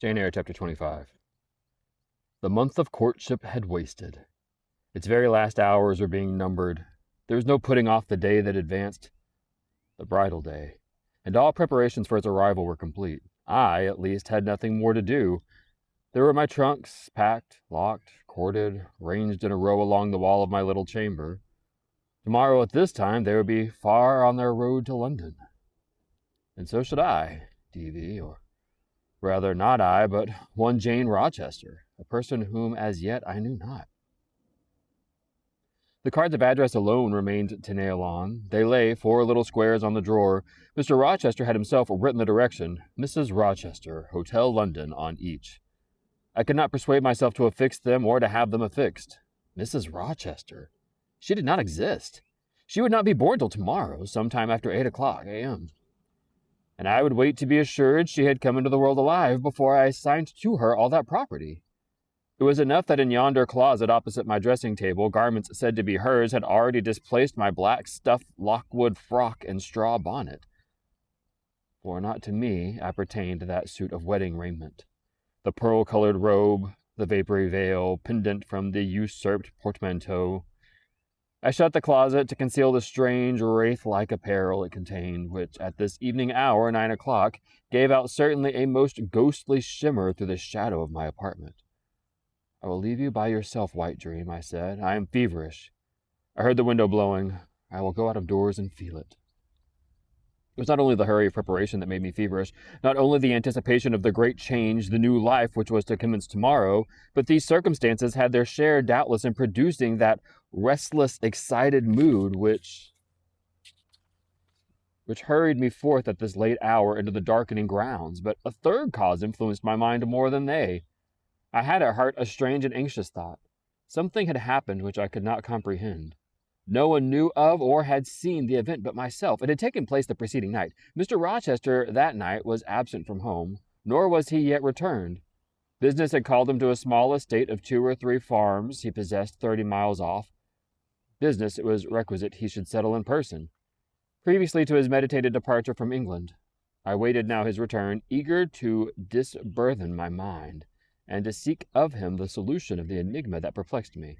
Eyre, Chapter 25. The month of courtship had wasted. Its very last hours were being numbered. There was no putting off the day that advanced, the bridal day, and all preparations for its arrival were complete. I, at least, had nothing more to do. There were my trunks, packed, locked, corded, ranged in a row along the wall of my little chamber. Tomorrow at this time they would be far on their road to London. And so should I, D.V., or rather not I, but one Jane Rochester, a person whom as yet I knew not. The cards of address alone remained to nail on. They lay 4 little squares on the drawer. Mr. Rochester had himself written the direction, Mrs. Rochester, Hotel London, on each. I could not persuade myself to affix them or to have them affixed. Mrs. Rochester. She did not exist. She would not be born till tomorrow, sometime after 8 o'clock a.m. And I would wait to be assured she had come into the world alive before I assigned to her all that property. It was enough that in yonder closet opposite my dressing table, garments said to be hers had already displaced my black stuff lockwood frock and straw bonnet. For not to me appertained that suit of wedding raiment. The pearl-colored robe, the vapory veil, pendant from the usurped portmanteau. I shut the closet to conceal the strange, wraith-like apparel it contained, which, at this evening hour, 9 o'clock, gave out certainly a most ghostly shimmer through the shadow of my apartment. I will leave you by yourself, White Dream, I said. I am feverish. I heard the window blowing. I will go out of doors and feel it. It was not only the hurry of preparation that made me feverish, not only the anticipation of the great change, the new life which was to commence tomorrow, but these circumstances had their share, doubtless, in producing that restless, excited mood which hurried me forth at this late hour into the darkening grounds. But a third cause influenced my mind more than they. I had at heart a strange and anxious thought. Something had happened which I could not comprehend. No one knew of or had seen the event but myself. It had taken place the preceding night. Mr. Rochester that night was absent from home, nor was he yet returned. Business had called him to a small estate of 2 or 3 farms he possessed 30 miles off. Business it was requisite he should settle in person, previously to his meditated departure from England. I waited now his return, eager to disburthen my mind, and to seek of him the solution of the enigma that perplexed me.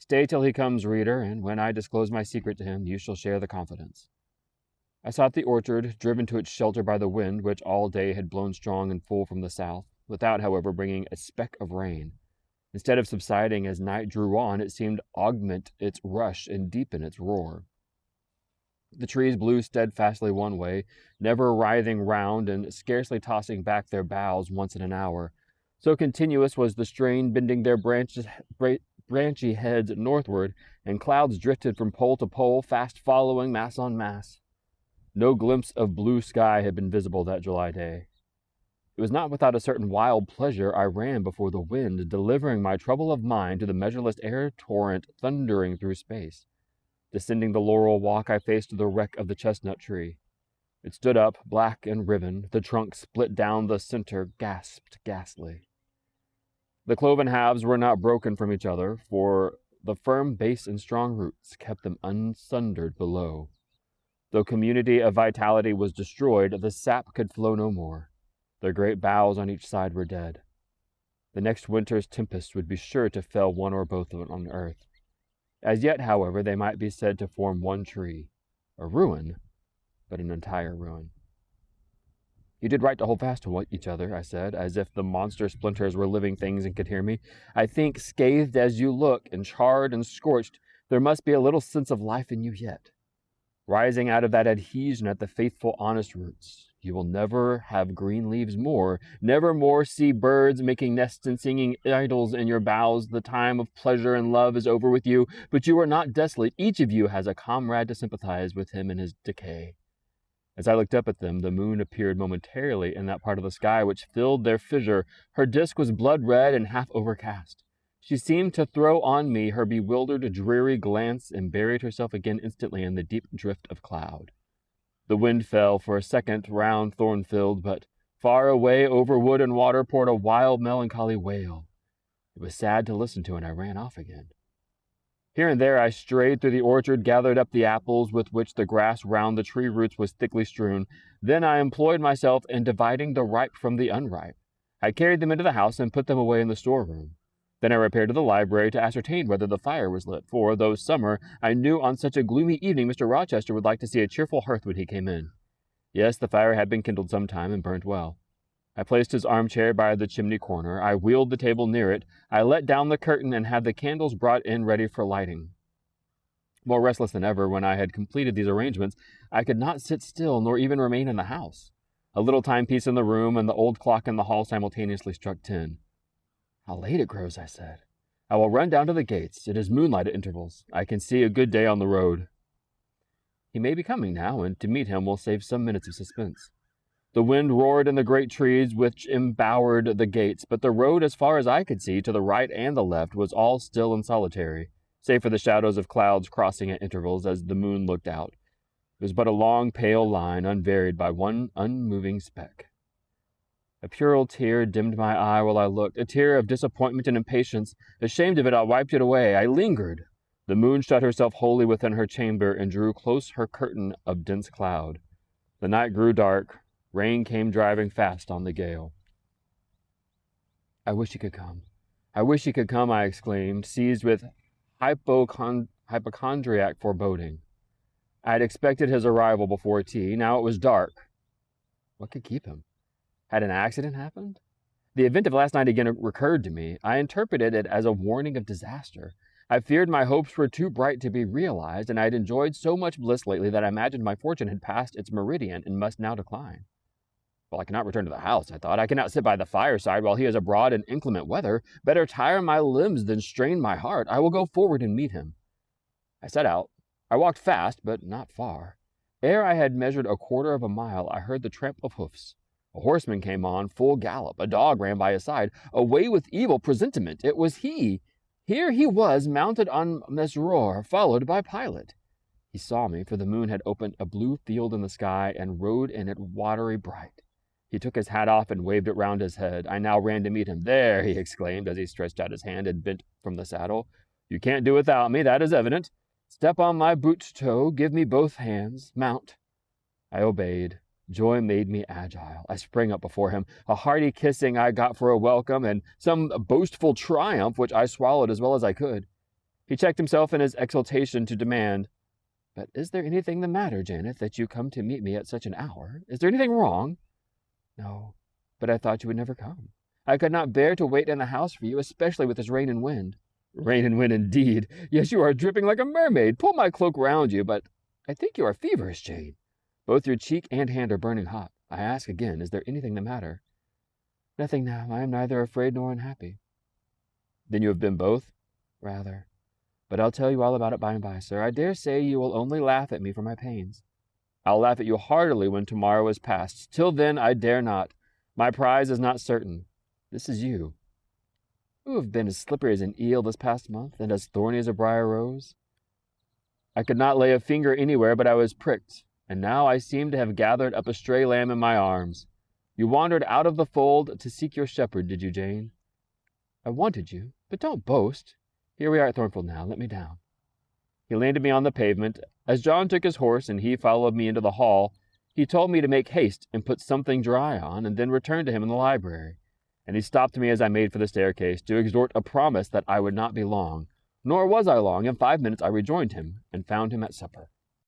Stay till he comes, reader, and when I disclose my secret to him, you shall share the confidence. I sought the orchard, driven to its shelter by the wind, which all day had blown strong and full from the south, without, however, bringing a speck of rain. Instead of subsiding as night drew on, it seemed augment its rush and deepen its roar. The trees blew steadfastly one way, never writhing round and scarcely tossing back their boughs once in an hour. So continuous was the strain, bending their branchy heads northward, and clouds drifted from pole to pole, fast following, mass on mass. No glimpse of blue sky had been visible that July day. It was not without a certain wild pleasure I ran before the wind, delivering my trouble of mind to the measureless air torrent thundering through space. Descending the laurel walk, I faced the wreck of the chestnut tree. It stood up, black and riven, the trunk split down the center, gasped ghastly. The cloven halves were not broken from each other, for the firm base and strong roots kept them unsundered below. Though community of vitality was destroyed, the sap could flow no more. Their great boughs on each side were dead. The next winter's tempest would be sure to fell one or both of them on earth. As yet, however, they might be said to form one tree, a ruin, but an entire ruin. You did right to hold fast to each other, I said, as if the monster splinters were living things and could hear me. I think, scathed as you look, and charred and scorched, there must be a little sense of life in you yet. Rising out of that adhesion at the faithful, honest roots, you will never have green leaves more, never more see birds making nests and singing idyls in your boughs. The time of pleasure and love is over with you, but you are not desolate. Each of you has a comrade to sympathize with him in his decay. As I looked up at them, the moon appeared momentarily in that part of the sky which filled their fissure. Her disk was blood-red and half overcast. She seemed to throw on me her bewildered, dreary glance and buried herself again instantly in the deep drift of cloud. The wind fell for a second round Thornfield, but far away over wood and water poured a wild, melancholy wail. It was sad to listen to, and I ran off again. Here and there I strayed through the orchard, gathered up the apples with which the grass round the tree roots was thickly strewn. Then I employed myself in dividing the ripe from the unripe. I carried them into the house and put them away in the storeroom. Then I repaired to the library to ascertain whether the fire was lit, for, though summer, I knew on such a gloomy evening Mr. Rochester would like to see a cheerful hearth when he came in. Yes, the fire had been kindled some time and burnt well. I placed his armchair by the chimney corner. I wheeled the table near it. I let down the curtain and had the candles brought in ready for lighting. More restless than ever, when I had completed these arrangements, I could not sit still nor even remain in the house. A little timepiece in the room and the old clock in the hall simultaneously struck 10. "How late it grows," I said. "I will run down to the gates. It is moonlight at intervals. I can see a good day on the road." He may be coming now, and to meet him will save some minutes of suspense. The wind roared in the great trees which embowered the gates, but the road, as far as I could see, to the right and the left, was all still and solitary, save for the shadows of clouds crossing at intervals as the moon looked out. It was but a long, pale line, unvaried by one unmoving speck. A puerile tear dimmed my eye while I looked, a tear of disappointment and impatience. Ashamed of it, I wiped it away. I lingered. The moon shut herself wholly within her chamber and drew close her curtain of dense cloud. The night grew dark. Rain came driving fast on the gale. "I wish he could come. I wish he could come," I exclaimed, seized with hypochondriac foreboding. I had expected his arrival before tea. Now it was dark. What could keep him? Had an accident happened? The event of last night again recurred to me. I interpreted it as a warning of disaster. I feared my hopes were too bright to be realized, and I had enjoyed so much bliss lately that I imagined my fortune had passed its meridian and must now decline. Well, I cannot return to the house, I thought. I cannot sit by the fireside while he is abroad in inclement weather. Better tire my limbs than strain my heart. I will go forward and meet him. I set out. I walked fast, but not far. Ere I had measured a quarter of a mile, I heard the tramp of hoofs. A horseman came on, full gallop. A dog ran by his side. Away with evil presentiment! It was he! Here he was, mounted on Mesrour, followed by Pilate. He saw me, for the moon had opened a blue field in the sky and rode in it watery bright. He took his hat off and waved it round his head. I now ran to meet him. "There," he exclaimed, as he stretched out his hand and bent from the saddle. "You can't do without me, that is evident. Step on my boot toe, give me both hands, mount." I obeyed. Joy made me agile. I sprang up before him. A hearty kissing I got for a welcome, and some boastful triumph which I swallowed as well as I could. He checked himself in his exultation to demand, "But is there anything the matter, Janet, that you come to meet me at such an hour? Is there anything wrong?" "No, but I thought you would never come. I could not bear to wait in the house for you, especially with this rain and wind." "Rain and wind, indeed! Yes, you are dripping like a mermaid. Pull my cloak round you, but I think you are feverish, Jane. Both your cheek and hand are burning hot. I ask again, is there anything the matter?" "Nothing now. I am neither afraid nor unhappy." "Then you have been both?" "Rather. But I'll tell you all about it by and by, sir. I dare say you will only laugh at me for my pains." "I'll laugh at you heartily when tomorrow is past. Till then I dare not. My prize is not certain. This is you." "You have been as slippery as an eel this past month, and as thorny as a briar rose." I could not lay a finger anywhere, but I was pricked, and now I seemed to have gathered up a stray lamb in my arms. "You wandered out of the fold to seek your shepherd, did you, Jane?" "I wanted you, but don't boast. Here we are at Thornfield now. Let me down." He landed me on the pavement. As John took his horse and he followed me into the hall, he told me to make haste and put something dry on, and then return to him in the library. And he stopped me as I made for the staircase to extort a promise that I would not be long. Nor was I long. In 5 minutes I rejoined him and found him at supper.